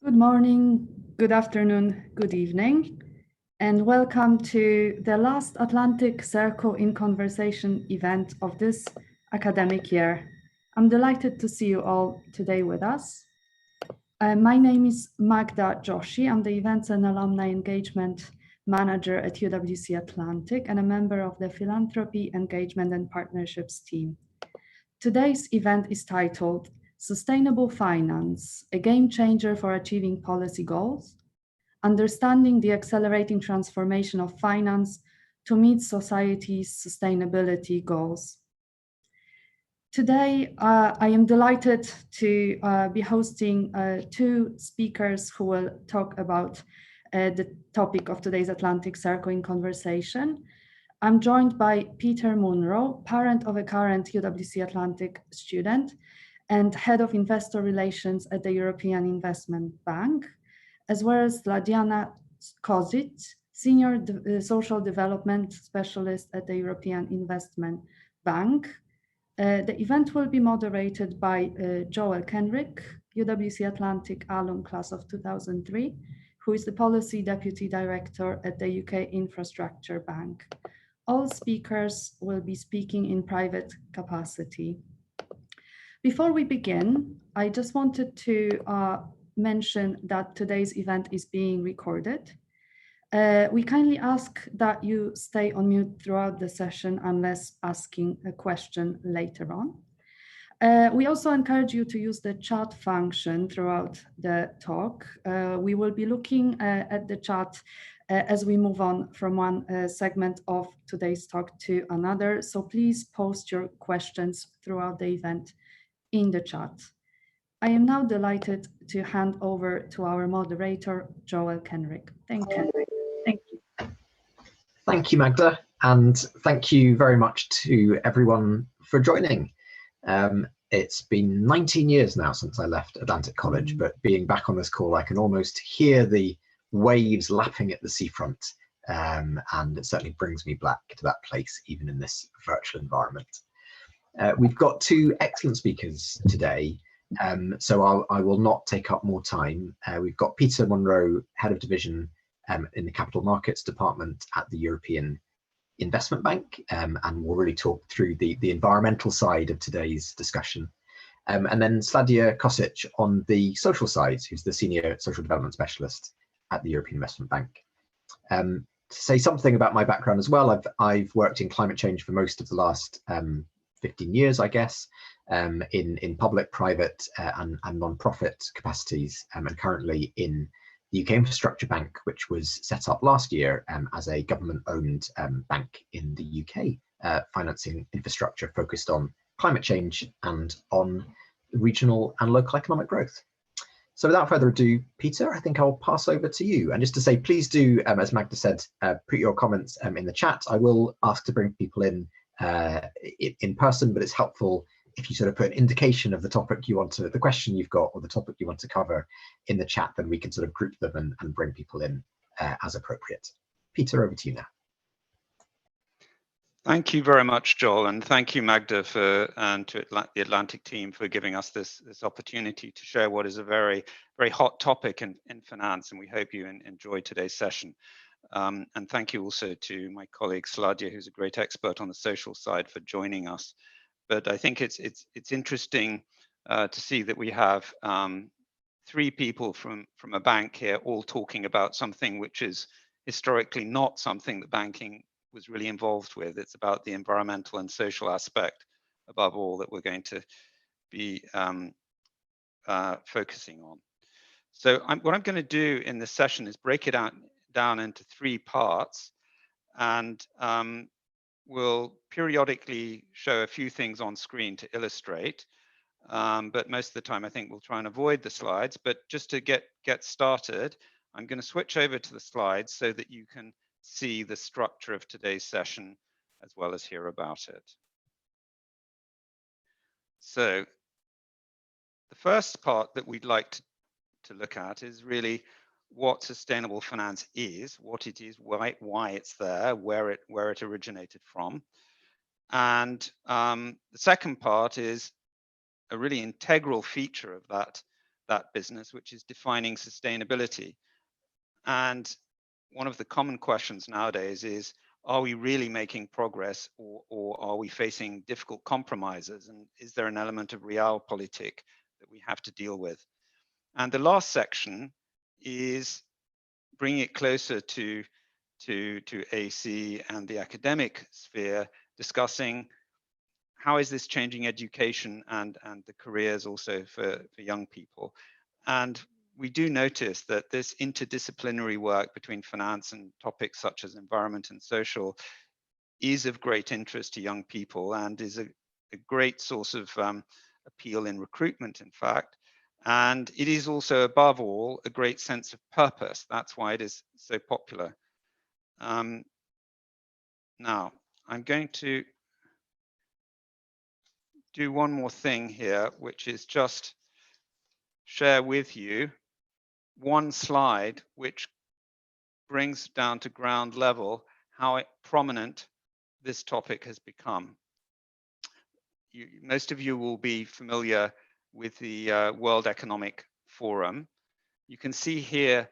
Good morning, good afternoon, good evening, and welcome to the last Atlantic Circle in Conversation event of this academic year. I'm delighted to see you all today with us. My name is Magda Joshi. I'm the Events and Alumni Engagement Manager at UWC Atlantic and a member of the Philanthropy, Engagement and Partnerships team. Today's event is titled Sustainable Finance, a game changer for achieving policy goals, understanding the accelerating transformation of finance to meet society's sustainability goals. Today, I am delighted to be hosting two speakers who will talk about the topic of today's Atlantic Circle in Conversation. I'm joined by Peter Munro, parent of a current UWC Atlantic student and head of investor relations at the European Investment Bank, as well as Ladiana Kozic, senior social development specialist at the European Investment Bank. The event will be moderated by Joel Kenrick, UWC Atlantic alum class of 2003, who is the Policy Deputy Director at the UK Infrastructure Bank. All speakers will be speaking in private capacity. Before we begin, I just wanted to mention that today's event is being recorded. We kindly ask that you stay on mute throughout the session unless asking a question later on. We also encourage you to use the chat function throughout the talk. We will be looking at the chat as we move on from one segment of today's talk to another. So please post your questions throughout the event in the chat. I am now delighted to hand over to our moderator, Joel Kenrick. Thank you. Thank you, Magda, and thank you very much to everyone for joining. It's been 19 years now since I left Atlantic College, but being back on this call, I can almost hear the waves lapping at the seafront, and it certainly brings me back to that place, even in this virtual environment. We've got two excellent speakers today, so I will not take up more time. We've got Peter Munro, Head of Division in the Capital Markets Department at the European Investment Bank, and we'll really talk through the environmental side of today's discussion. And then Sladia Kosic on the social side, who's the Senior Social Development Specialist at the European Investment Bank. To say something about my background as well, I've worked in climate change for most of the last 15 years, I guess, in public, private and non-profit capacities, and currently in the UK Infrastructure Bank, which was set up last year as a government-owned bank in the UK, financing infrastructure focused on climate change and on regional and local economic growth. So without further ado, Peter, I think I'll pass over to you. And just to say, please do, as Magda said, put your comments in the chat. I will ask to bring people in person, but it's helpful if you sort of put an indication of the topic you want to, the question you've got or the topic you want to cover in the chat, then we can sort of group them and bring people in as appropriate. Peter, over to you now. Thank you very much, Joel, and thank you, Magda, and to the Atlantic team for giving us this opportunity to share what is a very, very hot topic in finance, and we hope you enjoy today's session. And thank you also to my colleague Sladia, who's a great expert on the social side, for joining us. But I think it's interesting to see that we have three people from a bank here all talking about something which is historically not something that banking was really involved with. It's about the environmental and social aspect, above all, that we're going to be focusing on. So what I'm going to do in this session is break it down into three parts, and we'll periodically show a few things on screen to illustrate, but most of the time I think we'll try and avoid the slides. But just to get started, I'm going to switch over to the slides so that you can see the structure of today's session as well as hear about it. So the first part that we'd like to look at is really what sustainable finance is, what it is, why it's there, where it originated from. And the second part is a really integral feature of that that business, which is defining sustainability. And one of the common questions nowadays is, are we really making progress, or are we facing difficult compromises? And is there an element of realpolitik that we have to deal with? And the last section is bringing it closer to AC and the academic sphere, discussing how is this changing education and the careers also for young people. And we do notice that this interdisciplinary work between finance and topics such as environment and social is of great interest to young people, and is a great source of appeal in recruitment, in fact. And it is also, above all, a great sense of purpose. That's why it is so popular. Now, I'm going to do one more thing here, which is just share with you one slide which brings down to ground level how prominent this topic has become. Most of you will be familiar with the World Economic Forum. You can see here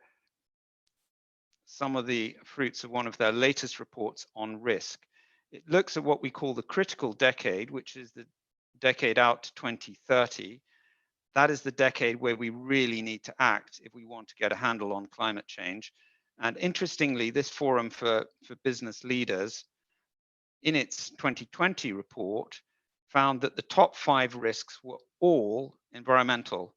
some of the fruits of one of their latest reports on risk. It looks at what we call the critical decade, which is the decade out to 2030. That is the decade where we really need to act if we want to get a handle on climate change. And interestingly, this forum for business leaders, in its 2020 report, found that the top 5 risks were all environmental,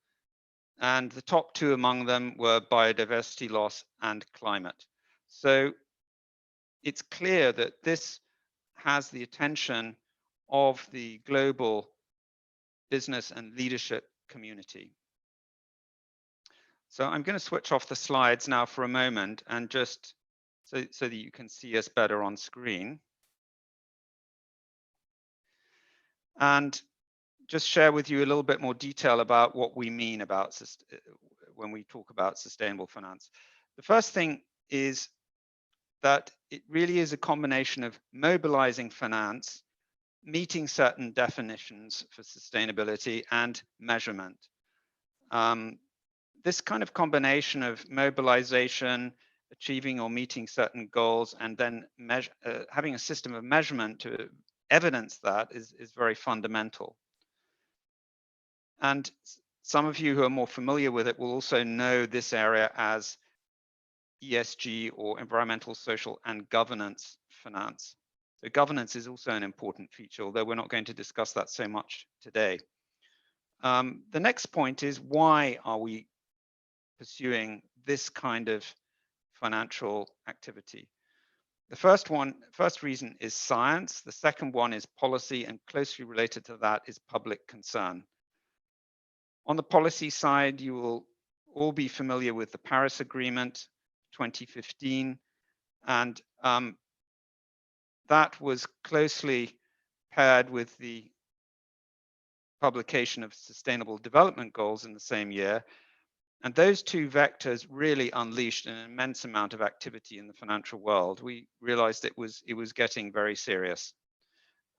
and the top 2 among them were biodiversity loss and climate. So it's clear that this has the attention of the global business and leadership community. So I'm going to switch off the slides now for a moment, and just so that you can see us better on screen. And just share with you a little bit more detail about what we mean about when we talk about sustainable finance. The first thing is that it really is a combination of mobilizing finance, meeting certain definitions for sustainability, and measurement. This kind of combination of mobilization, achieving or meeting certain goals, and then having a system of measurement to evidence that is very fundamental. And some of you who are more familiar with it will also know this area as ESG, or environmental, social, and governance finance. So governance is also an important feature, although we're not going to discuss that so much today. The next point is, why are we pursuing this kind of financial activity? The first reason is science. The second one is policy, and closely related to that is public concern. On the policy side, you will all be familiar with the Paris Agreement 2015, and that was closely paired with the publication of Sustainable Development Goals in the same year. And those two vectors really unleashed an immense amount of activity in the financial world. We realized it was getting very serious.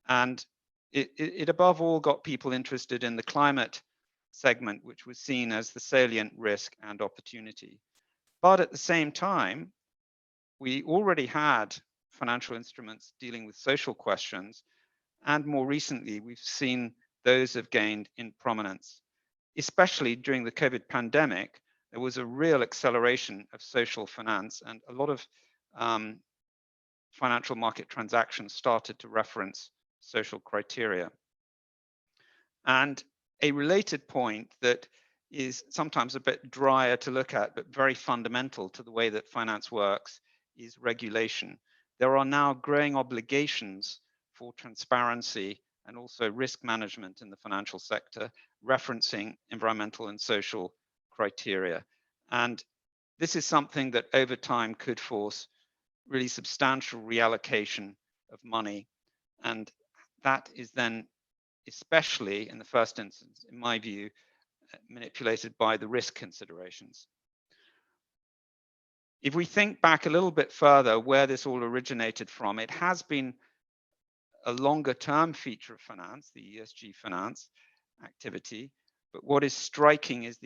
And it above all got people interested in the climate segment, which was seen as the salient risk and opportunity. But at the same time, we already had financial instruments dealing with social questions, and more recently, we've seen those have gained in prominence. Especially during the COVID pandemic, there was a real acceleration of social finance, and a lot of financial market transactions started to reference social criteria. And a related point that is sometimes a bit drier to look at, but very fundamental to the way that finance works, is regulation. There are now growing obligations for transparency and also risk management in the financial sector, referencing environmental and social criteria. And this is something that over time could force really substantial reallocation of money. And that is then, especially in the first instance, in my view, manipulated by the risk considerations. If we think back a little bit further where this all originated from, it has been a longer term feature of finance, the ESG finance activity, But what is striking is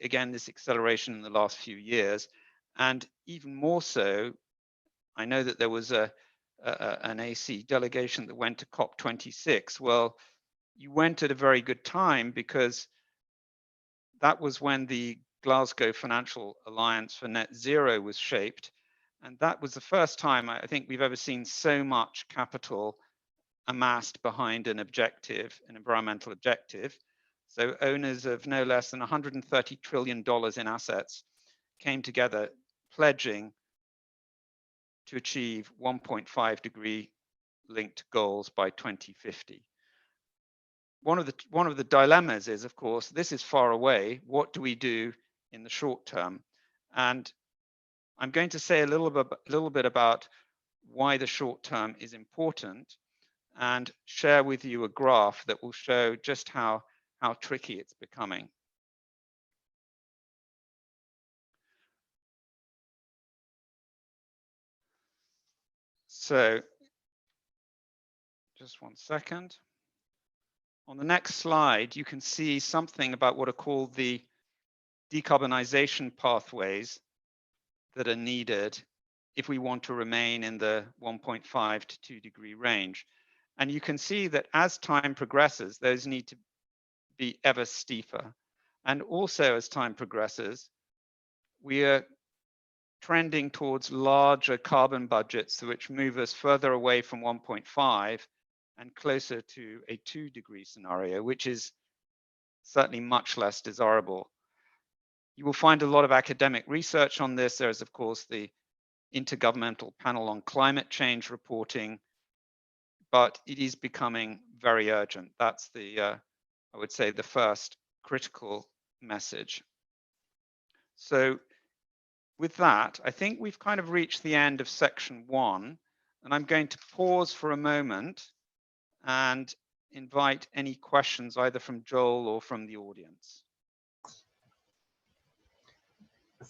again, this acceleration in the last few years, and even more so, I know that there was an AC delegation that went to COP26. Well, you went at a very good time, because that was when the Glasgow Financial Alliance for Net Zero was shaped. And that was the first time I think we've ever seen so much capital amassed behind an objective, an environmental objective. So owners of no less than $130 trillion in assets came together pledging to achieve 1.5 degree linked goals by 2050. One of the dilemmas is, of course, this is far away. What do we do in the short term? And I'm going to say a little bit about why the short term is important, and share with you a graph that will show just how tricky it's becoming. So just one second. On the next slide, you can see something about what are called the decarbonization pathways that are needed if we want to remain in the 1.5 to 2 degree range. And you can see that as time progresses, those need to be ever steeper. And also as time progresses, we are trending towards larger carbon budgets, which move us further away from 1.5 and closer to a 2 degree scenario, which is certainly much less desirable. You will find a lot of academic research on this. There is, of course, the Intergovernmental Panel on Climate Change reporting, but it is becoming very urgent. That's the, I would say, the first critical message. So with that, I think we've kind of reached the end of section 1, and I'm going to pause for a moment and invite any questions either from Joel or from the audience.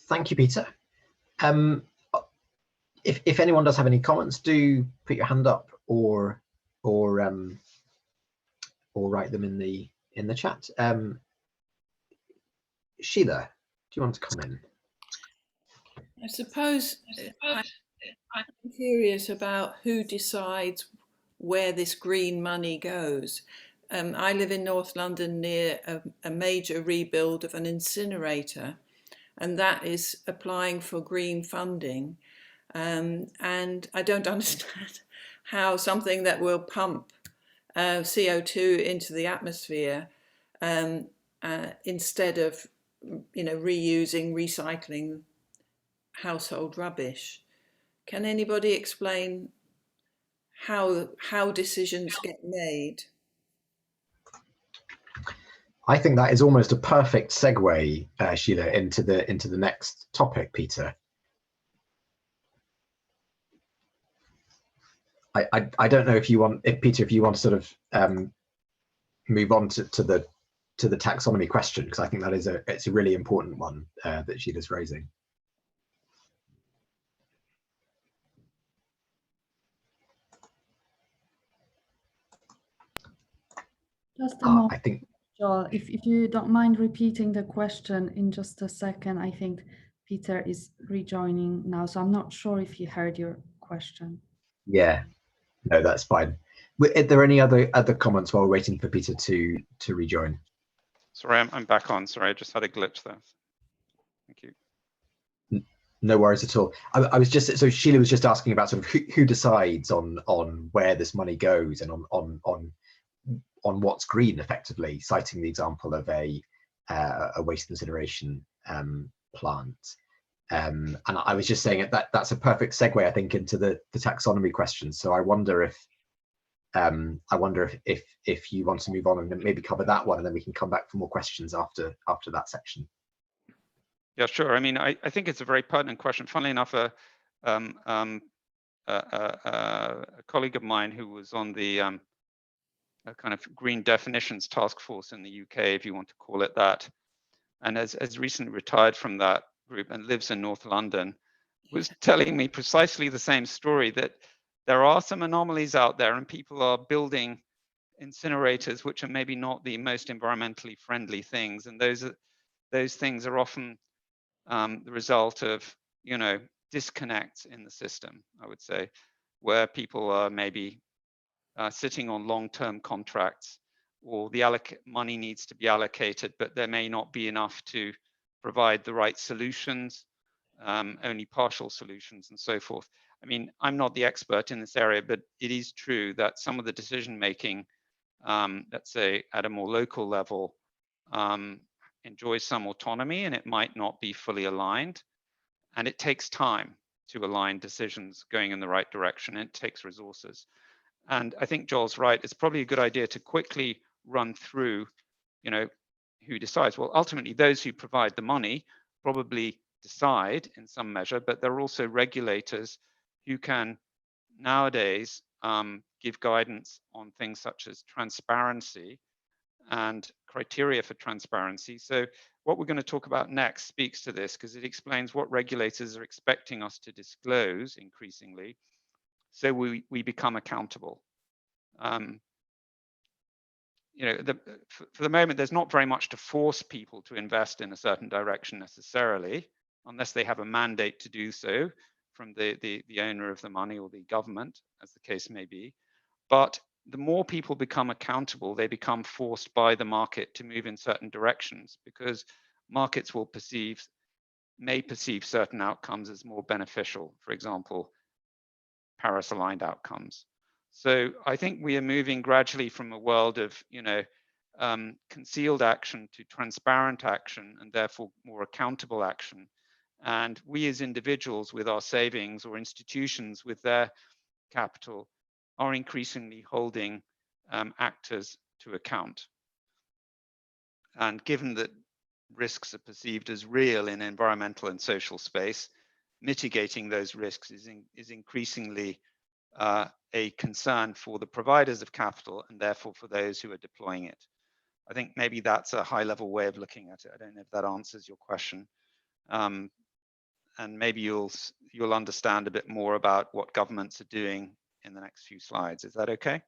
Thank you, Peter. If anyone does have any comments, do put your hand up or write them in the chat. Sheila, do you want to come in? I suppose I'm curious about who decides where this green money goes. I live in North London near a major rebuild of an incinerator, and that is applying for green funding. And I don't understand how something that will pump CO2 into the atmosphere instead of, reusing, recycling household rubbish. Can anybody explain how decisions get made? I think that is almost a perfect segue, Sheila, into the next topic, Peter. I don't know if Peter, if you want to sort of move on to the taxonomy question, because I think that is it's a really important one that Sheila's raising. Just a moment, I think, Joel, if you don't mind repeating the question in just a second. I think Peter is rejoining now, so I'm not sure if he heard your question. yeah, no, that's fine. Are there any other comments while we're waiting for Peter to rejoin? Sorry, I'm back on. Sorry, I just had a glitch there. Thank you. No worries at all. I was just, so Sheila was just asking about sort of who decides on where this money goes and on what's green, effectively, citing the example of a waste incineration plant. And I was just saying that's a perfect segue, I think, into the taxonomy question. So I wonder if you want to move on and maybe cover that one, and then we can come back for more questions after that section. Yeah, sure. I mean, I think it's a very pertinent question. Funnily enough, a colleague of mine who was on the kind of green definitions task force in the UK, if you want to call it that, and has recently retired from that group and lives in North London, was telling me precisely the same story, that there are some anomalies out there and people are building incinerators, which are maybe not the most environmentally friendly things. And those things are often the result of, disconnects in the system, I would say, where people are maybe sitting on long-term contracts, or the money needs to be allocated, but there may not be enough to provide the right solutions, only partial solutions and so forth. I mean, I'm not the expert in this area, but it is true that some of the decision-making, let's say at a more local level, enjoys some autonomy, and it might not be fully aligned. And it takes time to align decisions going in the right direction. It takes resources. And I think Joel's right. It's probably a good idea to quickly run through, who decides. Well, ultimately, those who provide the money probably decide in some measure, but there are also regulators who can nowadays give guidance on things such as transparency and criteria for transparency. So what we're going to talk about next speaks to this, because it explains what regulators are expecting us to disclose increasingly, so we become accountable. For the moment, there's not very much to force people to invest in a certain direction necessarily, unless they have a mandate to do so from the owner of the money or the government, as the case may be. But the more people become accountable, they become forced by the market to move in certain directions, because markets may perceive certain outcomes as more beneficial, for example, Paris-aligned outcomes. So I think we are moving gradually from a world of, concealed action to transparent action, and therefore more accountable action. And we as individuals with our savings, or institutions with their capital, are increasingly holding actors to account. And given that risks are perceived as real in environmental and social space, mitigating those risks is increasingly a concern for the providers of capital, and therefore for those who are deploying it. I think maybe that's a high-level way of looking at it. I don't know if that answers your question. And maybe you'll understand a bit more about what governments are doing in the next few slides. Is that okay?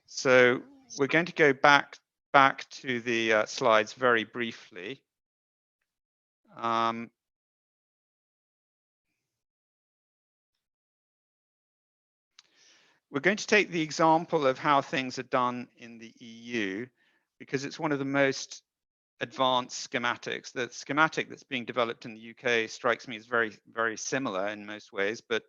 So we're going to go back to the slides very briefly. We're going to take the example of how things are done in the EU, because it's one of the most advanced schematics. The schematic that's being developed in the UK strikes me as very, very similar in most ways, but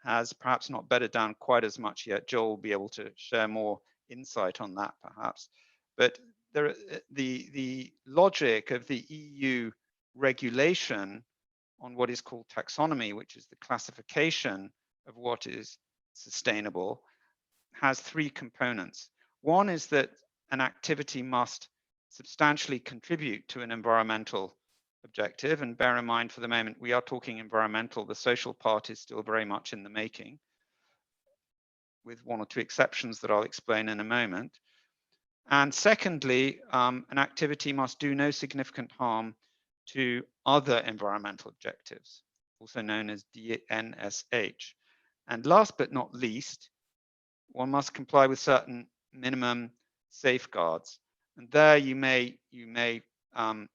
has perhaps not bedded down quite as much yet. Joel will be able to share more insight on that perhaps. But the logic of the EU regulation on what is called taxonomy, which is the classification of what is sustainable, has three components. One is that an activity must substantially contribute to an environmental objective. And bear in mind, for the moment, we are talking environmental. The social part is still very much in the making, with one or two exceptions that I'll explain in a moment. And secondly, an activity must do no significant harm to other environmental objectives, also known as DNSH. And last but not least, one must comply with certain minimum safeguards. And there you may have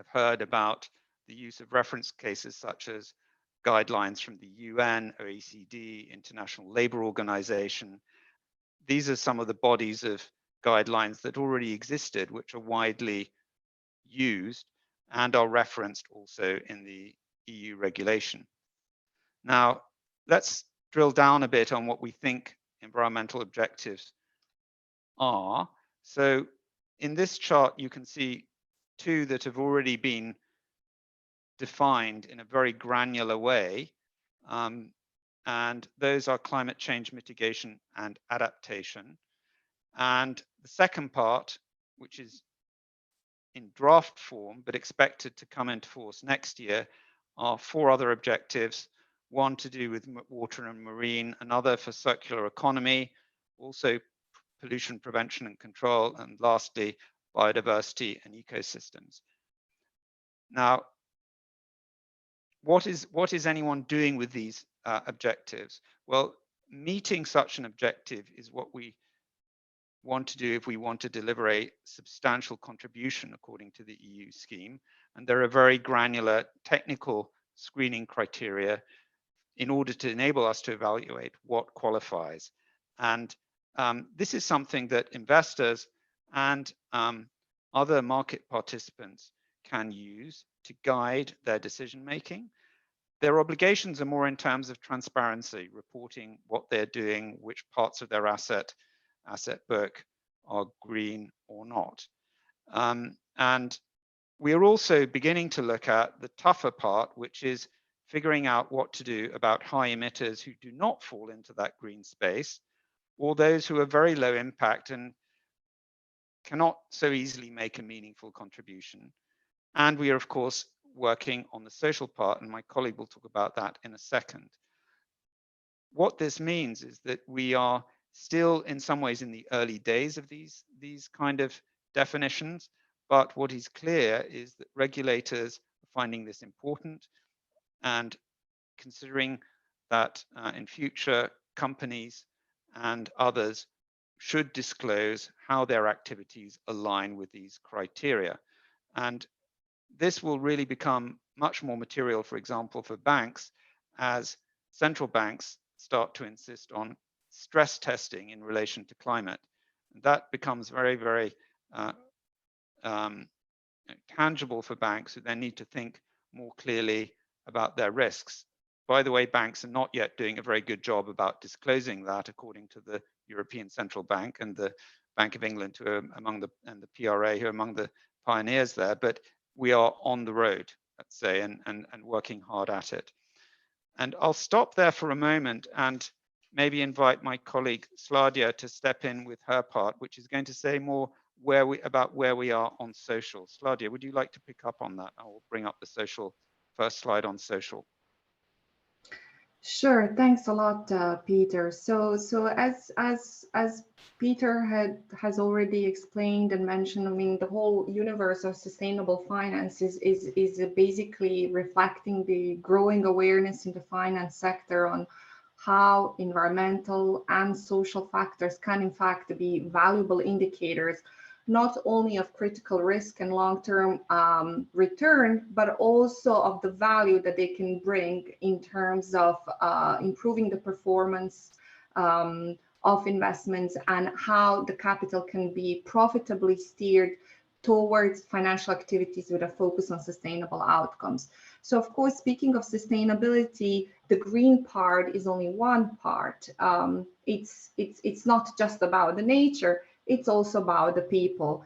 heard about the use of reference cases such as guidelines from the UN, OECD, International Labour Organization. These are some of the bodies of guidelines that already existed, which are widely used and are referenced also in the EU regulation. Now, let's drill down a bit on what we think environmental objectives are. So in this chart, you can see two that have already been defined in a very granular way. And those are climate change mitigation and adaptation. And the second part, which is in draft form, but expected to come into force next year, are four other objectives. One to do with water and marine, another for circular economy, also pollution prevention and control, and lastly, biodiversity and ecosystems. Now, what is anyone doing with these objectives? Well, meeting such an objective is what we want to do if we want to deliver a substantial contribution according to the EU scheme. And there are very granular technical screening criteria in order to enable us to evaluate what qualifies. And this is something that investors and other market participants can use to guide their decision making. Their obligations are more in terms of transparency, reporting what they're doing, which parts of their asset book are green or not. And we are also beginning to look at the tougher part, which is figuring out what to do about high emitters who do not fall into that green space, or those who are very low impact and cannot so easily make a meaningful contribution. And we are, of course, working on the social part, and my colleague will talk about that in a second. What this means is that we are still in some ways in the early days of these kind of definitions, but what is clear is that regulators are finding this important and considering that in future companies and others should disclose how their activities align with these criteria. And this will really become much more material, for example, for banks, as central banks start to insist on stress testing in relation to climate. That becomes very, very tangible for banks who then need to think more clearly about their risks. By the way, banks are not yet doing a very good job about disclosing that, according to the European Central Bank and the Bank of England, who are among the, and the PRA, who are among the pioneers there. But we are on the road, let's say, and working hard at it. And I'll stop there for a moment and maybe invite my colleague Sladia to step in with her part, which is going to say more about where we are on social. Sladia, would you like to pick up on that? I will bring up the social, first slide on social. Sure, thanks a lot, Peter. So as Peter has already explained and mentioned, I mean, the whole universe of sustainable finance is basically reflecting the growing awareness in the finance sector on how environmental and social factors can in fact be valuable indicators, not only of critical risk and long-term return, but also of the value that they can bring in terms of improving the performance of investments and how the capital can be profitably steered towards financial activities with a focus on sustainable outcomes. So of course, speaking of sustainability, the green part is only one part. It's not just about the nature, it's also about the people.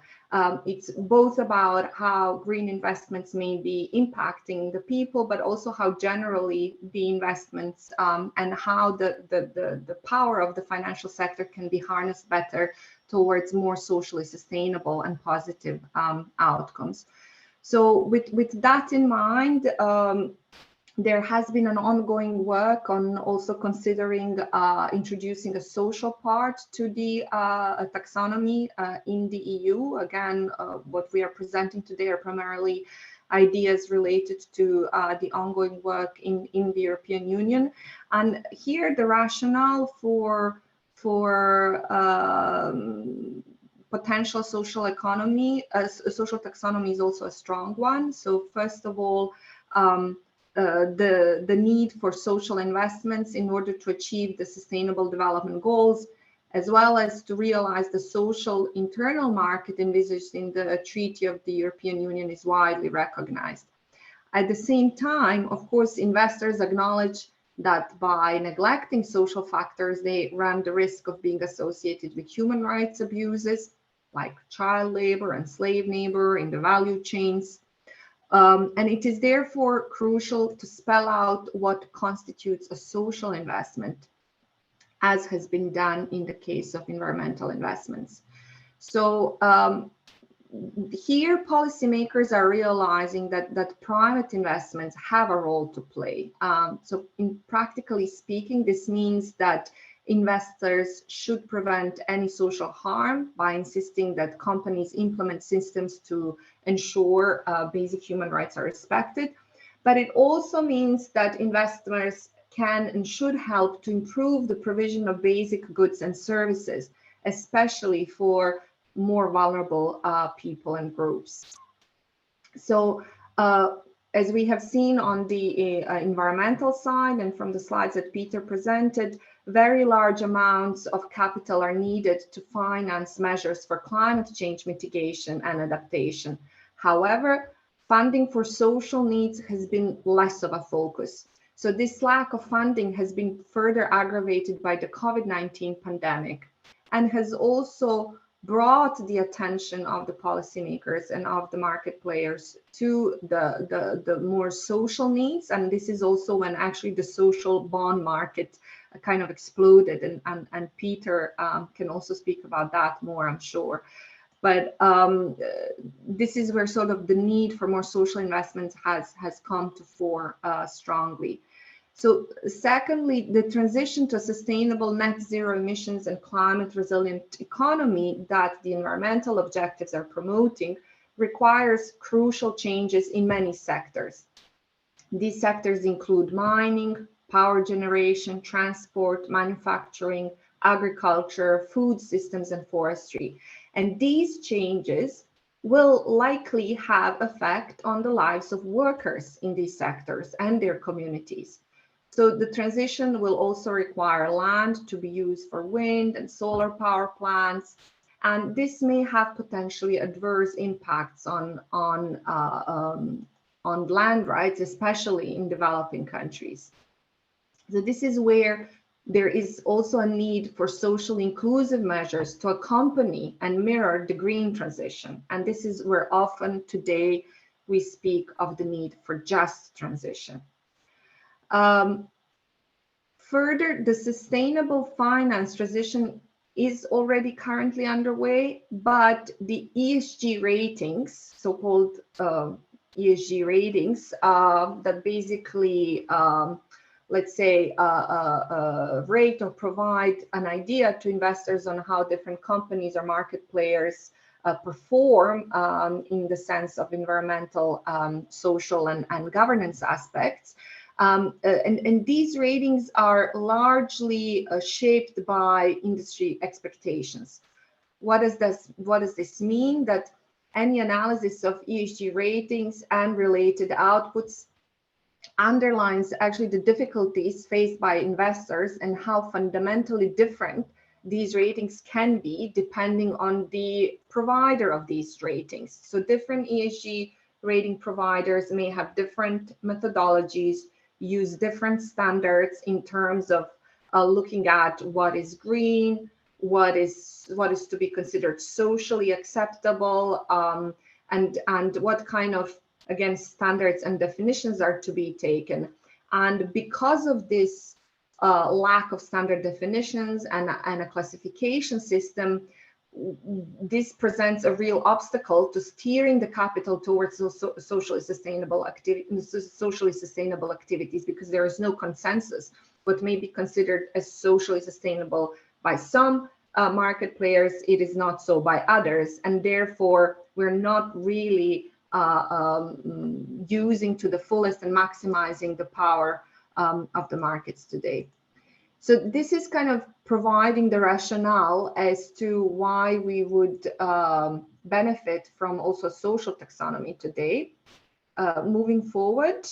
It's both about how green investments may be impacting the people, but also how generally the investments and how the power of the financial sector can be harnessed better towards more socially sustainable and positive outcomes. So with that in mind, there has been an ongoing work on also considering introducing a social part to the taxonomy in the EU. Again, what we are presenting today are primarily ideas related to the ongoing work in the European Union. And here the rationale for potential social economy, social taxonomy is also a strong one. So first of all, the need for social investments in order to achieve the sustainable development goals, as well as to realize the social internal market envisaged in the Treaty of the European Union is widely recognized. At the same time, of course, investors acknowledge that by neglecting social factors, they run the risk of being associated with human rights abuses like child labor and slave labor in the value chains. And it is therefore crucial to spell out what constitutes a social investment, as has been done in the case of environmental investments. So here policymakers are realizing that private investments have a role to play. So in practically speaking, this means that investors should prevent any social harm by insisting that companies implement systems to ensure basic human rights are respected. But it also means that investors can and should help to improve the provision of basic goods and services, especially for more vulnerable people and groups. So as we have seen on the environmental side and from the slides that Peter presented, very large amounts of capital are needed to finance measures for climate change mitigation and adaptation. However, funding for social needs has been less of a focus. So this lack of funding has been further aggravated by the COVID-19 pandemic and has also brought the attention of the policymakers and of the market players to the more social needs. And this is also when actually the social bond market kind of exploded, and Peter can also speak about that more, I'm sure. But this is where sort of the need for more social investments has come to fore strongly. So secondly, the transition to a sustainable net zero emissions and climate resilient economy that the environmental objectives are promoting requires crucial changes in many sectors. These sectors include mining, power generation, transport, manufacturing, agriculture, food systems, and forestry. And these changes will likely have effect on the lives of workers in these sectors and their communities. So the transition will also require land to be used for wind and solar power plants, and this may have potentially adverse impacts on land rights, especially in developing countries. So this is where there is also a need for socially inclusive measures to accompany and mirror the green transition. And this is where often today we speak of the need for just transition. Further, the sustainable finance transition is already currently underway, but the ESG ratings, so-called ESG ratings, that basically, let's say, rate or provide an idea to investors on how different companies or market players perform in the sense of environmental, social, and governance aspects. And these ratings are largely shaped by industry expectations. What does this mean? That any analysis of ESG ratings and related outputs underlines actually the difficulties faced by investors and how fundamentally different these ratings can be depending on the provider of these ratings. So different ESG rating providers may have different methodologies, use different standards in terms of looking at what is green, what is to be considered socially acceptable, and what kind of, again, standards and definitions are to be taken. And because of this lack of standard definitions and a classification system, this presents a real obstacle to steering the capital towards socially sustainable activities, because there is no consensus what may be considered as socially sustainable by some market players. It is not so by others, and therefore we're not really using to the fullest and maximizing the power of the markets today. So this is kind of providing the rationale as to why we would benefit from also social taxonomy today. Moving forward,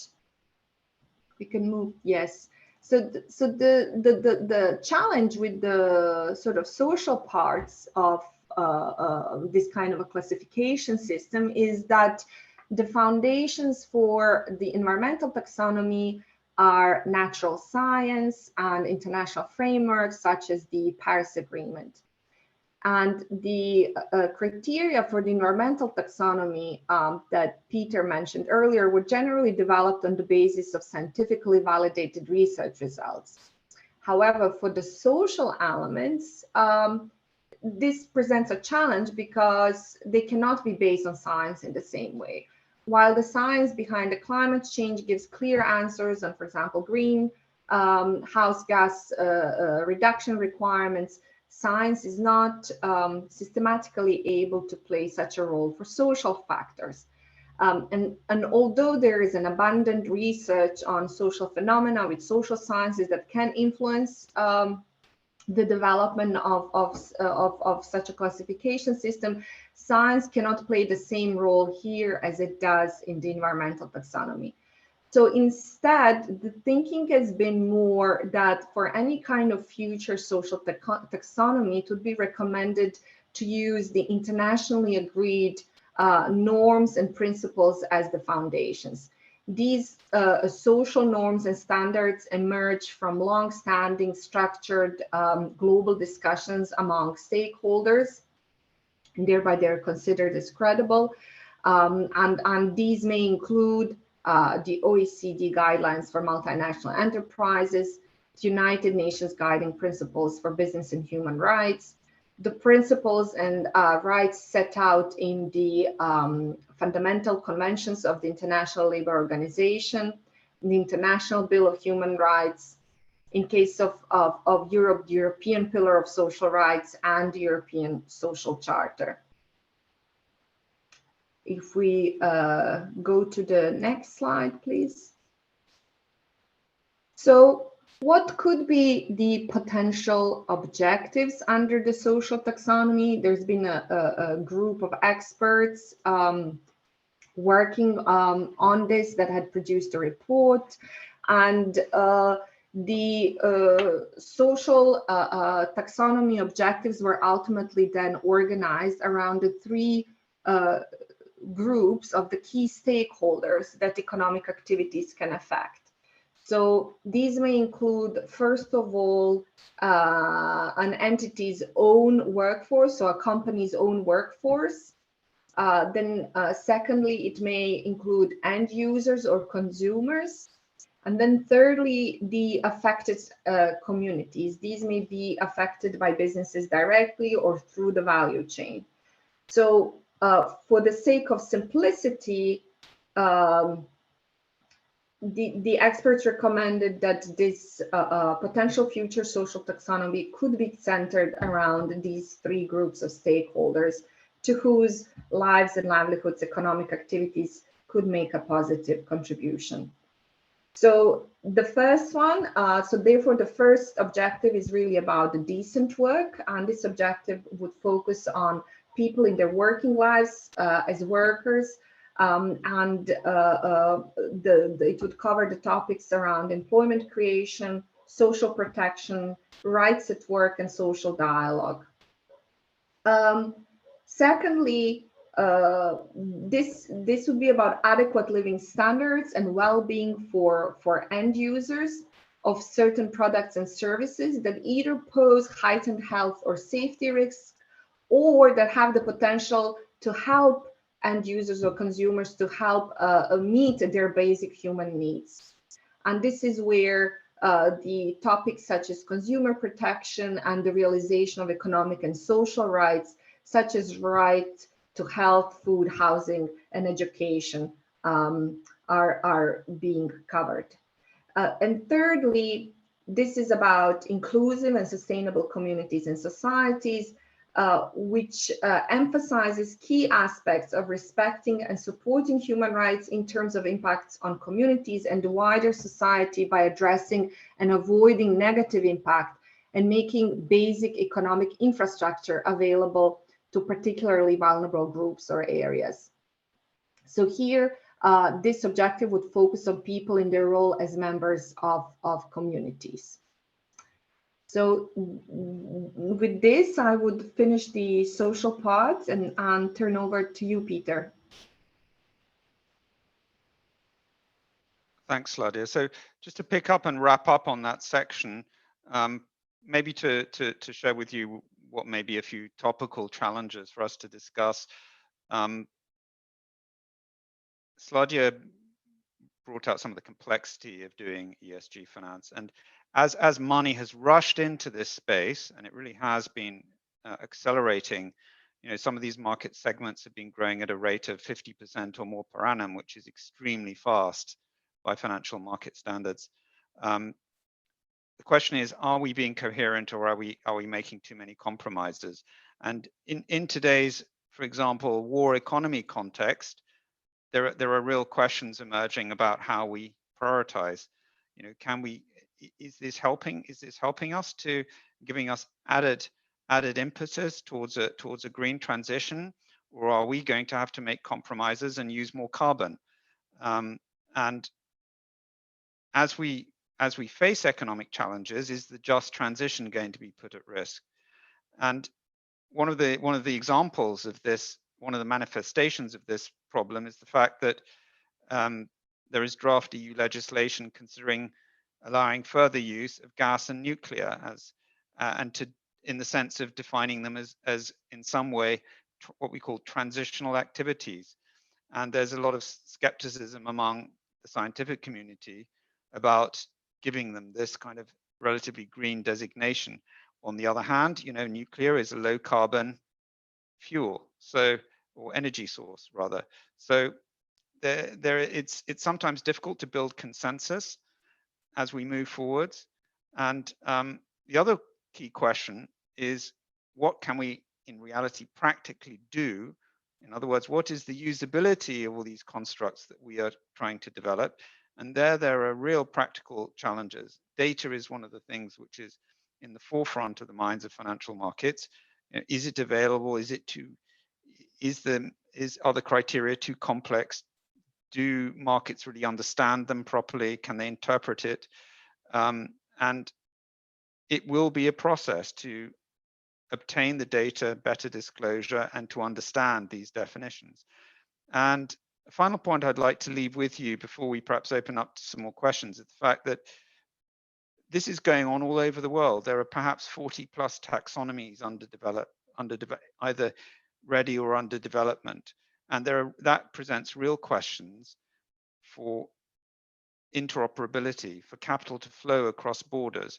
we can move, yes. So the challenge with the sort of social parts of this kind of a classification system is that the foundations for the environmental taxonomy are natural science and international frameworks such as the Paris Agreement. And the criteria for the environmental taxonomy that Peter mentioned earlier were generally developed on the basis of scientifically validated research results. However, for the social elements, this presents a challenge because they cannot be based on science in the same way. While the science behind the climate change gives clear answers on, for example, greenhouse gas reduction requirements, science is not systematically able to play such a role for social factors. And although there is an abundant research on social phenomena with social sciences that can influence the development of such a classification system, science cannot play the same role here as it does in the environmental taxonomy. So instead, the thinking has been more that for any kind of future social taxonomy, it would be recommended to use the internationally agreed norms and principles as the foundations. These social norms and standards emerge from long-standing structured global discussions among stakeholders, and thereby they're considered as credible. And these may include the OECD guidelines for multinational enterprises, the United Nations guiding principles for business and human rights, the principles and rights set out in the fundamental conventions of the International Labour Organization, the International Bill of Human Rights, in case of Europe, the European Pillar of Social Rights, and the European Social Charter. If we go to the next slide, please. So what could be the potential objectives under the social taxonomy? There's been a group of experts working on this that had produced a report, and the social taxonomy objectives were ultimately then organized around the three groups of the key stakeholders that economic activities can affect. So these may include, first of all, an entity's own workforce, so a company's own workforce. Then secondly, it may include end users or consumers. And then thirdly, the affected communities. These may be affected by businesses directly or through the value chain. So for the sake of simplicity, the experts recommended that this potential future social taxonomy could be centered around these three groups of stakeholders to whose lives and livelihoods economic activities could make a positive contribution. So the first one, so therefore the first objective is really about the decent work, and this objective would focus on people in their working lives as workers, and it would cover the topics around employment creation, social protection, rights at work, and social dialogue. Secondly, this would be about adequate living standards and well-being for end users of certain products and services that either pose heightened health or safety risks, or that have the potential to help end users or consumers to help meet their basic human needs. And this is where the topics such as consumer protection and the realization of economic and social rights, such as right to health, food, housing, and education are being covered. And thirdly, this is about inclusive and sustainable communities and societies, which emphasizes key aspects of respecting and supporting human rights in terms of impacts on communities and the wider society by addressing and avoiding negative impact and making basic economic infrastructure available to particularly vulnerable groups or areas. So here, this objective would focus on people in their role as members of communities. So with this, I would finish the social part and turn over to you, Peter. Thanks, Sladia. So just to pick up and wrap up on that section, maybe to share with you what may be a few topical challenges for us to discuss. Sladia brought out some of the complexity of doing ESG finance, and as money has rushed into this space, and it really has been accelerating, you know, some of these market segments have been growing at a rate of 50% or more per annum, which is extremely fast by financial market standards. The question is, are we being coherent, or are we making too many compromises? And in today's, for example, war economy context, there are real questions emerging about how we prioritize. You know, is this helping us to giving us added impetus towards a green transition, or are we going to have to make compromises and use more carbon? And as we face economic challenges, is the just transition going to be put at risk? And one of the examples of this, one of the manifestations of this problem, is the fact that there is draft EU legislation considering allowing further use of gas and nuclear as in the sense of defining them as in some way what we call transitional activities. And there's a lot of skepticism among the scientific community about giving them this kind of relatively green designation. On the other hand, you know, nuclear is a low carbon fuel, or energy source rather. So it's sometimes difficult to build consensus as we move forwards. And the other key question is, what can we in reality practically do? In other words, what is the usability of all these constructs that we are trying to develop? And there are real practical challenges. Data is one of the things which is in the forefront of the minds of financial markets. Is it available? Is it too? Are the criteria too complex? Do markets really understand them properly? Can they interpret it? And it will be a process to obtain the data, better disclosure, and to understand these definitions. And a final point I'd like to leave with you before we perhaps open up to some more questions is the fact that this is going on all over the world. There are perhaps 40 plus taxonomies either ready or under development. And that presents real questions for interoperability, for capital to flow across borders.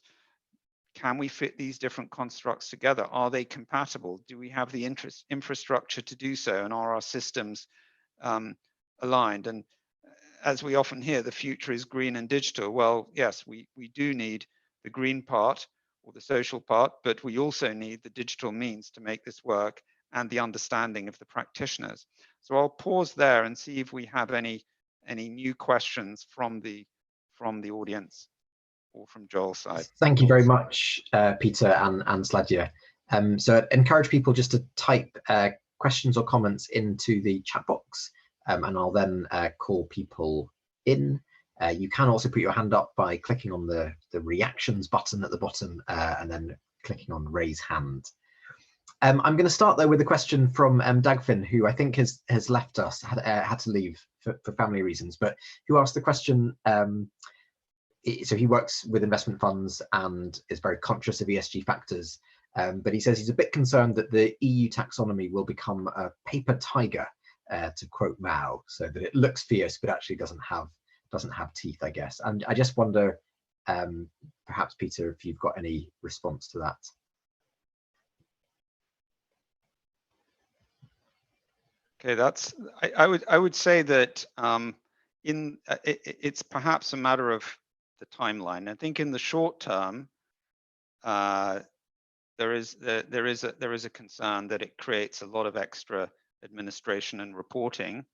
Can we fit these different constructs together? Are they compatible? Do we have the infrastructure to do so? And are our systems aligned? And as we often hear, the future is green and digital. Well, yes, we do need the green part or the social part, but we also need the digital means to make this work and the understanding of the practitioners. So I'll pause there and see if we have any new questions from the audience or from Joel's side. Thank you very much, Peter and Sladia. So I'd encourage people just to type questions or comments into the chat box, and I'll then call people in. You can also put your hand up by clicking on the reactions button at the bottom and then clicking on raise hand. I'm going to start though with a question from Dagfinn, who I think has left us, had to leave for family reasons, but who asked the question. So he works with investment funds and is very conscious of ESG factors, but he says he's a bit concerned that the EU taxonomy will become a paper tiger, to quote Mao, so that it looks fierce but actually doesn't have teeth, I guess. And I just wonder, perhaps Peter, if you've got any response to that. Okay, I would say that it's perhaps a matter of the timeline. I think in the short term, there is a concern that it creates a lot of extra administration and reporting.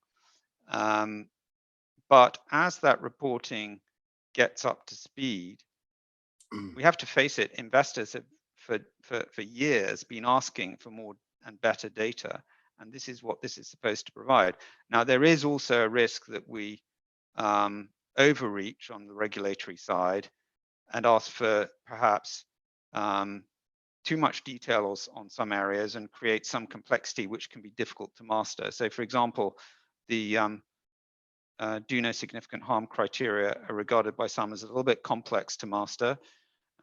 But as that reporting gets up to speed, we have to face it. Investors have for years been asking for more and better data, and this is what this is supposed to provide. Now, there is also a risk that we overreach on the regulatory side and ask for perhaps too much detail on some areas and create some complexity which can be difficult to master. So, for example, the do no significant harm criteria are regarded by some as a little bit complex to master.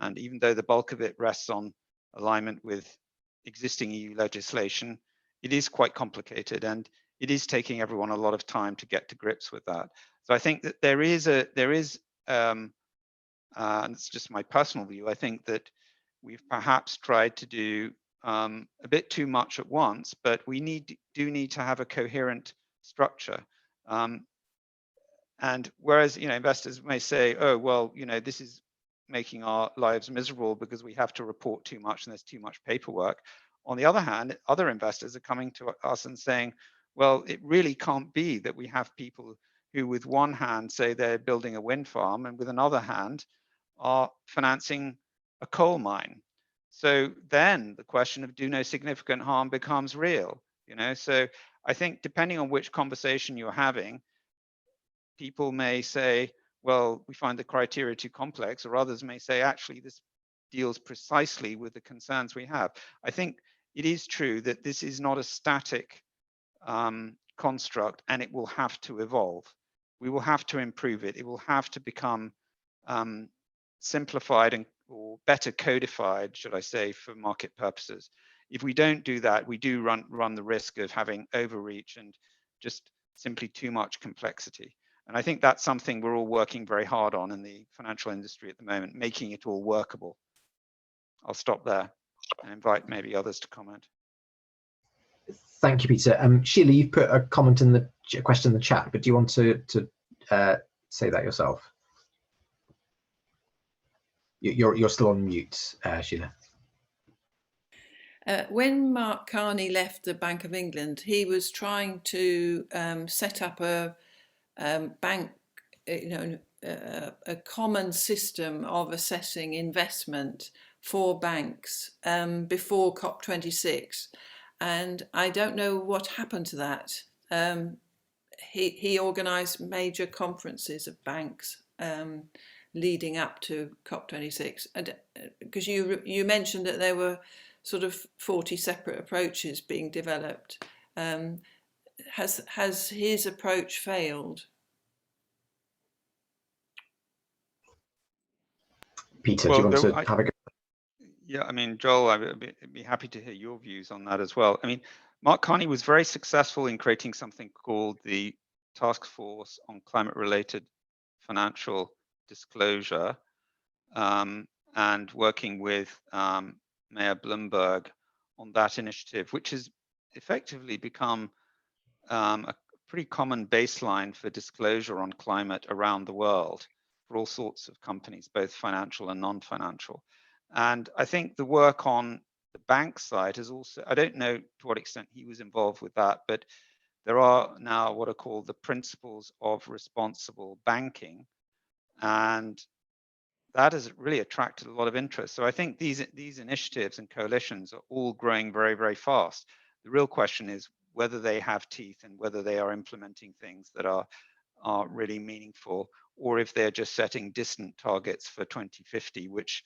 And even though the bulk of it rests on alignment with existing EU legislation, it is quite complicated, and it is taking everyone a lot of time to get to grips with that. So I think that there is, and it's just my personal view, I think that we've perhaps tried to do a bit too much at once, but we do need to have a coherent structure. And whereas, investors may say, oh, well, this is making our lives miserable because we have to report too much and there's too much paperwork. On the other hand, other investors are coming to us and saying, Well, it really can't be that we have people who with one hand say they're building a wind farm and with another hand are financing a coal mine. So then the question of do no significant harm becomes real, you know? So I think depending on which conversation you're having, people may say, well, we find the criteria too complex, or others may say, actually, this deals precisely with the concerns we have. I think it is true that this is not a static construct, and it will have to evolve. We will have to improve it. It will have to become simplified and or better codified, should I say, for market purposes. If we don't do that, we do run the risk of having overreach and just simply too much complexity. And I think that's something we're all working very hard on in the financial industry at the moment, making it all workable. I'll stop there and invite maybe others to comment. Thank you, Peter. Sheila, you've put a comment in a question in the chat, but do you want to say that yourself? You're still on mute, Sheila. When Mark Carney left the Bank of England, he was trying to set up a bank, a common system of assessing investment for banks before COP26, and I don't know what happened to that. He organised major conferences of banks leading up to COP26, and because you mentioned that there were sort of 40 separate approaches being developed. Has his approach failed? Peter, do you want to have a go? Yeah, I mean, Joel, I'd be happy to hear your views on that as well. I mean, Mark Carney was very successful in creating something called the Task Force on Climate-Related Financial Disclosure, and working with Mayor Bloomberg on that initiative, which has effectively become a pretty common baseline for disclosure on climate around the world for all sorts of companies, both financial and non-financial. And I think the work on the bank side is also, I don't know to what extent he was involved with that, but there are now what are called the principles of responsible banking. And that has really attracted a lot of interest. So I think these initiatives and coalitions are all growing very, very fast. The real question is whether they have teeth and whether they are implementing things that are really meaningful, or if they're just setting distant targets for 2050, which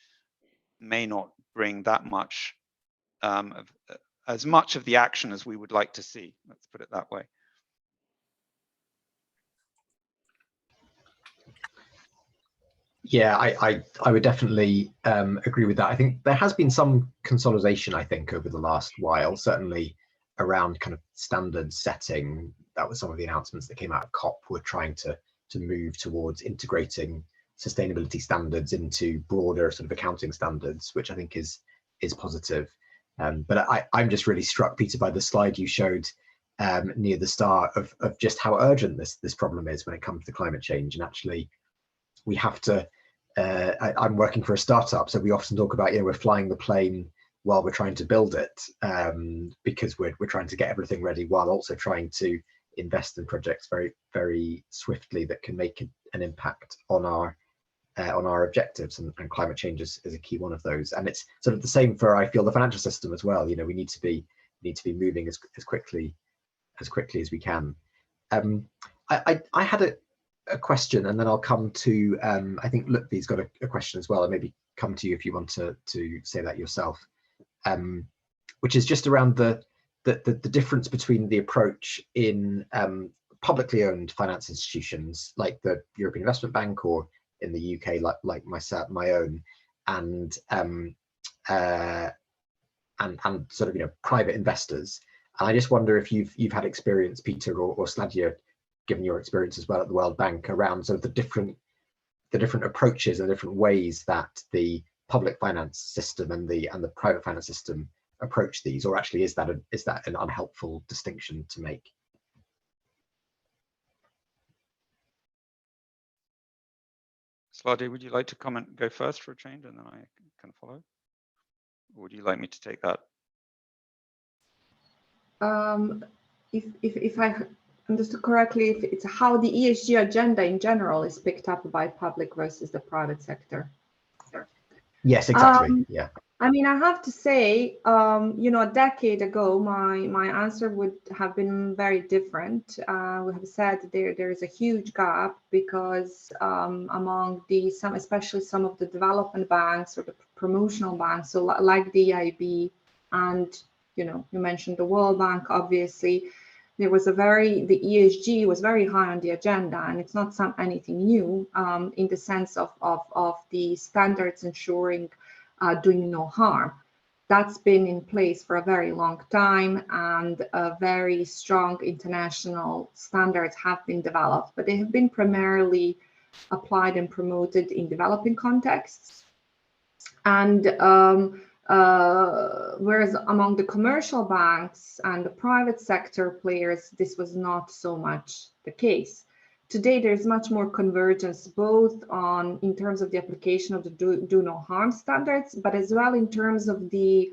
may not bring that much, as much of the action as we would like to see. Let's put it that way. Yeah, I would definitely agree with that. I think there has been some consolidation, I think, over the last while, certainly around kind of standard setting. That was some of the announcements that came out of COP. We're trying to move towards integrating sustainability standards into broader sort of accounting standards, which I think is positive. But I'm just really struck, Peter, by the slide you showed near the start of just how urgent this problem is when it comes to climate change. And actually, we have to, I'm working for a startup, so we often talk about, we're flying the plane while we're trying to build it, because we're trying to get everything ready while also trying to invest in projects very, very swiftly that can make an impact on our objectives, and climate change is a key one of those. And it's sort of the same for, I feel, the financial system as well. We need to be moving as quickly as we can. I had a question, and then I'll come to I think Lutfi's got a question as well, and maybe come to you if you want to say that yourself, which is just around the difference between the approach in publicly owned finance institutions like the European Investment Bank, or in the UK like my own, and sort of private investors. And I just wonder if you've had experience, Peter or Sladia, given your experience as well at the World Bank, around sort of the different approaches and different ways that the public finance system and the private finance system approach these, or actually is that an unhelpful distinction to make? Sladia, would you like to go first for a change, and then I can follow? Or would you like me to take that? if I understood correctly, if it's how the ESG agenda in general is picked up by public versus the private sector. Yes, exactly. Yeah. I mean, I have to say, you know, a decade ago, my answer would have been very different. We have said there is a huge gap because among especially some of the development banks or the promotional banks, so like the EIB, and you know, you mentioned the World Bank, obviously. There was the ESG was very high on the agenda, and it's not anything new in the sense of the standards ensuring doing no harm. That's been in place for a very long time, and very strong international standards have been developed, but they have been primarily applied and promoted in developing contexts. And whereas among the commercial banks and the private sector players, this was not so much the case. Today, there's much more convergence, both in terms of the application of the do no harm standards, but as well in terms of the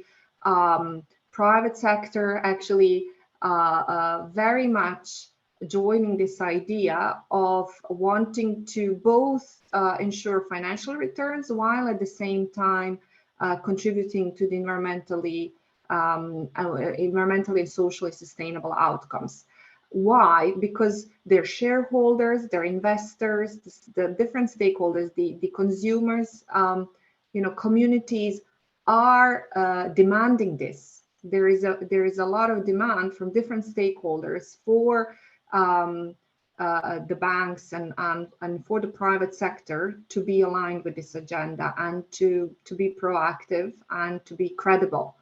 private sector actually very much joining this idea of wanting to both ensure financial returns while at the same time contributing to the environmentally and socially sustainable outcomes. Why? Because their shareholders, their investors, the different stakeholders, the consumers, you know, communities are demanding this. There is a lot of demand from different stakeholders for the banks and for the private sector to be aligned with this agenda and to be proactive and to be credible.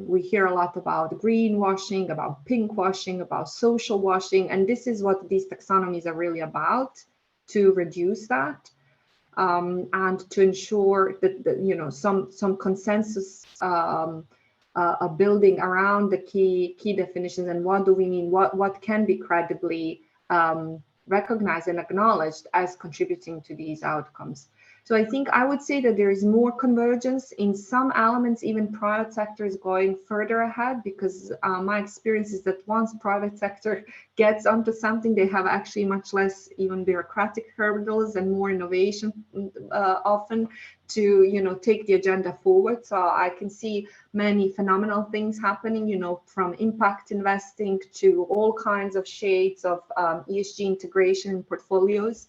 We hear a lot about greenwashing, about pinkwashing, about social washing, and this is what these taxonomies are really about, to reduce that and to ensure that you know, some consensus building around the key definitions and what do we mean, what can be credibly recognized and acknowledged as contributing to these outcomes. So I think I would say that there is more convergence in some elements. Even private sector is going further ahead, because my experience is that once private sector gets onto something, they have actually much less even bureaucratic hurdles and more innovation often to, you know, take the agenda forward. So I can see many phenomenal things happening, you know, from impact investing to all kinds of shades of ESG integration in portfolios.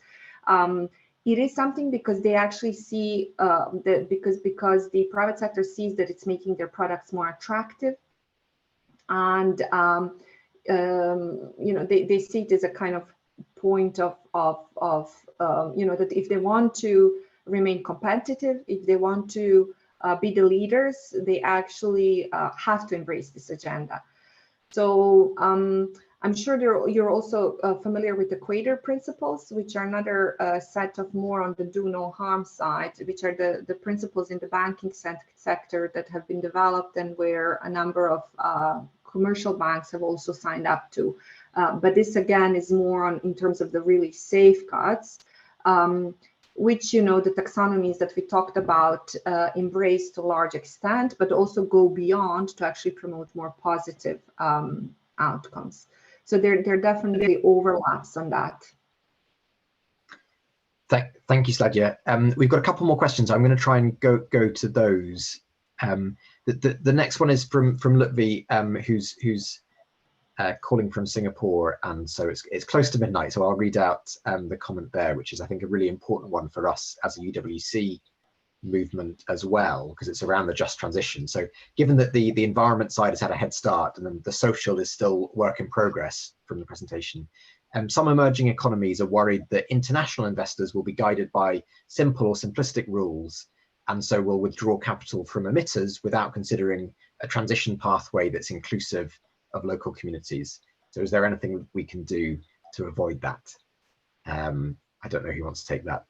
It is something because they actually see because the private sector sees that it's making their products more attractive, and you know, they see it as a kind of point of you know, that if they want to remain competitive, if they want to be the leaders, they actually have to embrace this agenda. So I'm sure you're also familiar with the Equator principles, which are another set of more on the do no harm side, which are the principles in the banking sector that have been developed and where a number of commercial banks have also signed up to. But this again is more on in terms of the really safeguards, which, you know, the taxonomies that we talked about embrace to a large extent, but also go beyond to actually promote more positive outcomes. So there definitely overlaps on that. Thank you, Slađa. We've got a couple more questions. I'm going to try and go to those. The next one is from Lutvi, who's calling from Singapore, and so it's close to midnight. So I'll read out the comment there, which is, I think, a really important one for us as a UWC movement as well, because it's around the just transition. So given that the environment side has had a head start and then the social is still work in progress from the presentation, some emerging economies are worried that international investors will be guided by simple or simplistic rules, and so will withdraw capital from emitters without considering a transition pathway that's inclusive of local communities. So is there anything we can do to avoid that? I don't know who wants to take that.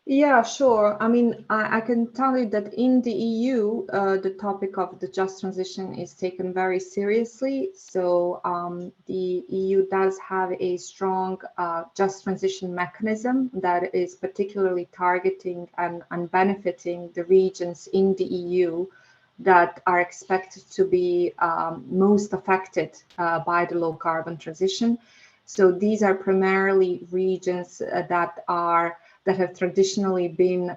Yeah, sure. I mean, I can tell you that in the EU, the topic of the just transition is taken very seriously. So the EU does have a strong just transition mechanism that is particularly targeting and benefiting the regions in the EU that are expected to be most affected by the low carbon transition. So these are primarily regions that have traditionally been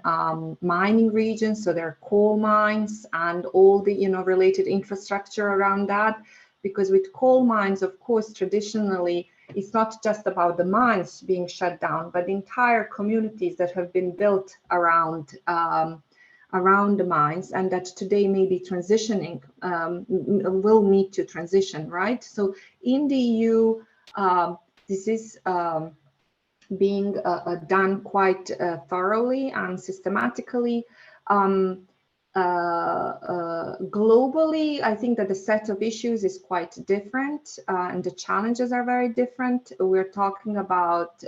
mining regions, so they're coal mines and all the related infrastructure around that. Because with coal mines, of course, traditionally, it's not just about the mines being shut down, but the entire communities that have been built around the mines, and that today may be transitioning, will need to transition, right? So in the EU, this is being done quite thoroughly and systematically. Globally, I think that the set of issues is quite different, and the challenges are very different. We're talking about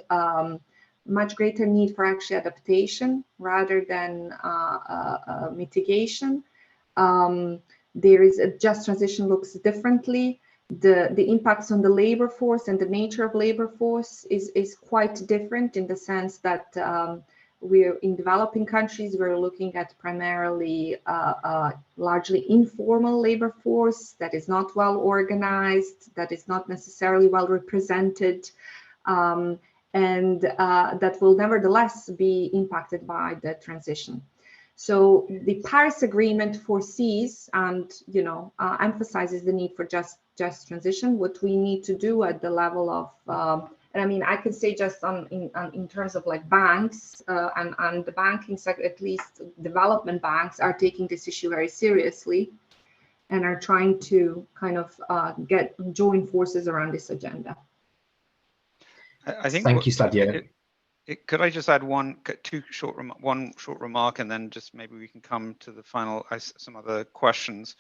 much greater need for actually adaptation rather than mitigation. There is a just transition looks differently. The impacts on the labor force and the nature of labor force is quite different, in the sense that we're in developing countries, we're looking at primarily largely informal labor force that is not well organized, that is not necessarily well represented, and that will nevertheless be impacted by the transition. So the Paris Agreement foresees and emphasizes the need for just transition. What we need to do at the level of, and I mean, I can say just in terms of like banks and the banking sector, at least development banks are taking this issue very seriously and are trying to kind of join forces around this agenda. I think. Thank you, Stadia. Could I just add one short remark, and then just maybe we can come to the final some other questions.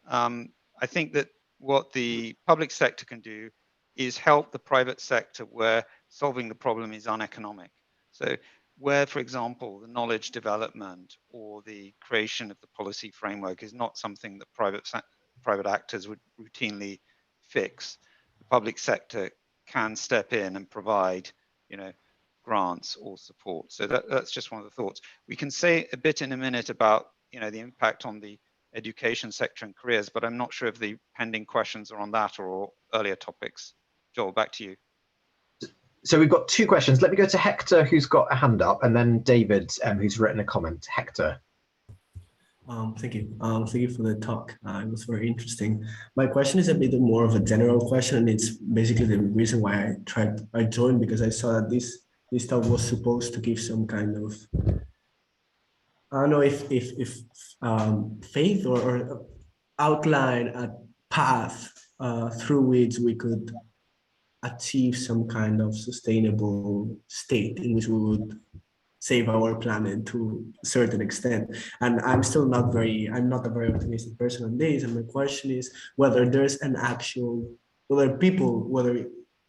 I think that what the public sector can do is help the private sector where solving the problem is uneconomic. So where, for example, the knowledge development or the creation of the policy framework is not something that private actors would routinely fix, the public sector can step in and provide, grants or support. So that's just one of the thoughts. We can say a bit in a minute about, the impact on the education sector and careers, but I'm not sure if the pending questions are on that or earlier topics. Joel, back to you. So we've got two questions. Let me go to Hector, who's got a hand up, and then David, who's written a comment. Hector. Thank you. Thank you for the talk. It was very interesting. My question is a bit more of a general question, and it's basically the reason why I joined, because I saw that this talk was supposed to give some kind of, I don't know if faith or outline a path through which we could achieve some kind of sustainable state in which we would save our planet to a certain extent. And I'm not a very optimistic person on this. And my question is whether there's an actual, whether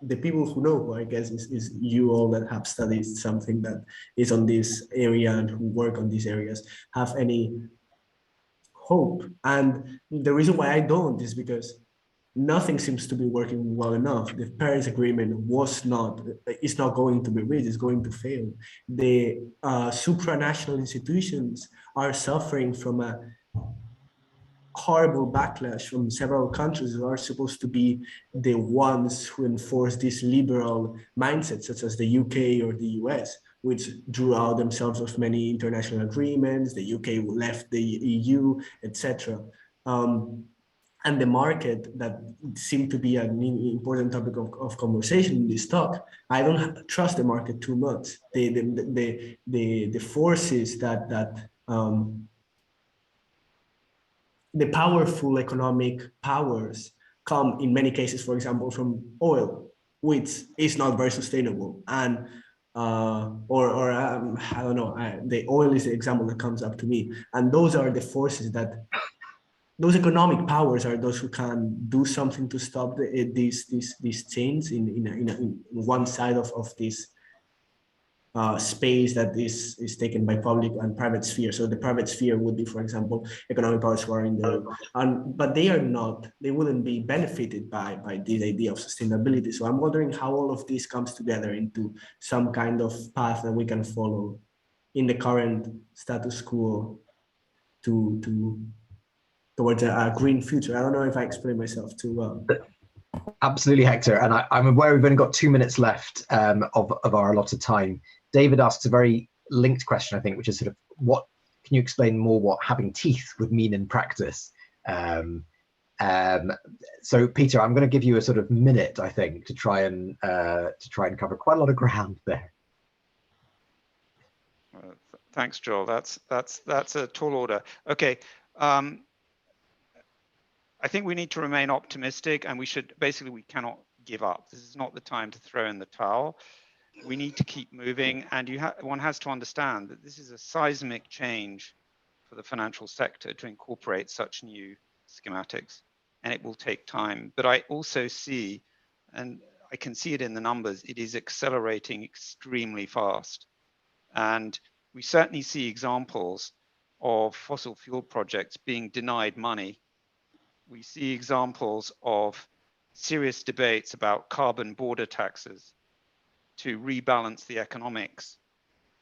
the people who know, who I guess is you all that have studied something that is on this area and who work on these areas, have any hope. And the reason why I don't is because nothing seems to be working well enough. The Paris Agreement is not going to be reached, it's going to fail. The supranational institutions are suffering from a horrible backlash from several countries who are supposed to be the ones who enforce this liberal mindset, such as the UK or the US, which drew out themselves of many international agreements. The UK left the EU, etc. And the market, that seemed to be an important topic of conversation in this talk. I don't trust the market too much. The forces that the powerful economic powers come in many cases, for example, from oil, which is not very sustainable. And I don't know, the oil is the example that comes up to me. And those are the forces that, those economic powers are those who can do something to stop these change in one side of this space that is taken by public and private sphere. So the private sphere would be, for example, economic powers who are in the room, but they wouldn't be benefited by this idea of sustainability. So I'm wondering how all of this comes together into some kind of path that we can follow in the current status quo to towards a green future. I don't know if I explained myself too well. Absolutely, Hector. And I'm aware we've only got 2 minutes left of our allotted time. David asks a very linked question, I think, which is sort of what can you explain more what having teeth would mean in practice? So Peter, I'm going to give you a sort of minute, I think, to try and cover quite a lot of ground there. Thanks, Joel. That's a tall order. Okay. I think we need to remain optimistic, and we cannot give up. This is not the time to throw in the towel. We need to keep moving, and one has to understand that this is a seismic change for the financial sector to incorporate such new schematics, and it will take time. But I also see, and I can see it in the numbers, it is accelerating extremely fast. And we certainly see examples of fossil fuel projects being denied money. We see examples of serious debates about carbon border taxes to rebalance the economics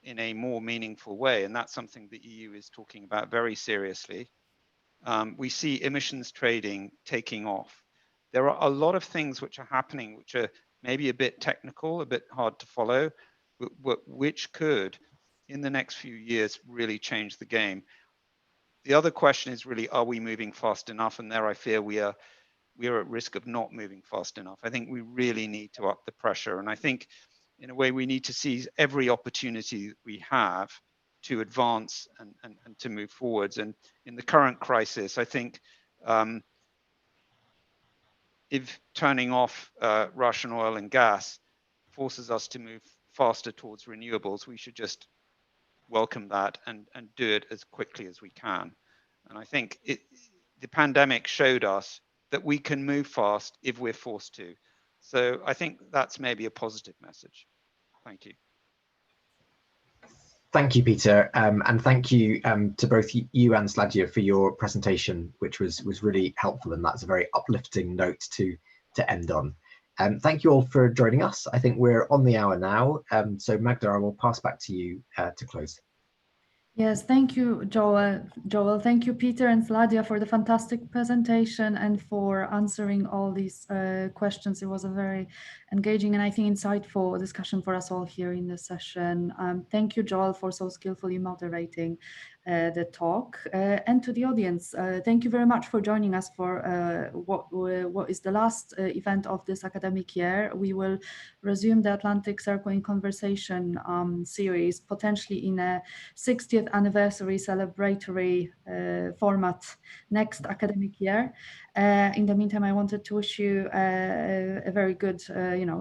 in a more meaningful way. And that's something the EU is talking about very seriously. We see emissions trading taking off. There are a lot of things which are happening, which are maybe a bit technical, a bit hard to follow, but which could, in the next few years, really change the game. The other question is really, are we moving fast enough? And there I fear we are at risk of not moving fast enough. I think we really need to up the pressure. And I think in a way we need to seize every opportunity that we have to advance and to move forwards. And in the current crisis, I think if turning off Russian oil and gas forces us to move faster towards renewables, we should just welcome that and do it as quickly as we can. And I think the pandemic showed us that we can move fast if we're forced to. So I think that's maybe a positive message. Thank you. Thank you, Peter, and thank you to both you and Sladia for your presentation, which was really helpful, and that's a very uplifting note to end on. Thank you all for joining us. I think we're on the hour now, so Magda, I will pass back to you to close. Yes, thank you, Joel. Thank you, Peter and Sladia, for the fantastic presentation and for answering all these questions. It was a very engaging and I think insightful discussion for us all here in this session. Thank you, Joel, for so skillfully moderating the talk. And to the audience, thank you very much for joining us for what is the last event of this academic year. We will resume the Atlantic Circle in Conversation series, potentially in a 60th anniversary celebratory format next academic year. In the meantime, I wanted to wish you a very good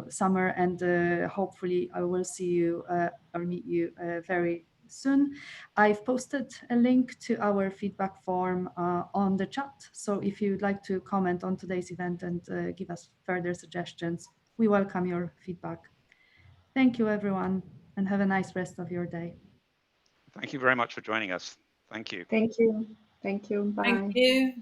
summer, and hopefully I will see you or meet you very soon. I've posted a link to our feedback form on the chat, so if you'd like to comment on today's event and give us further suggestions, we welcome your feedback. Thank you, everyone, and have a nice rest of your day. Thank you very much for joining us. Thank you. Thank you. Thank you. Bye. Thank you.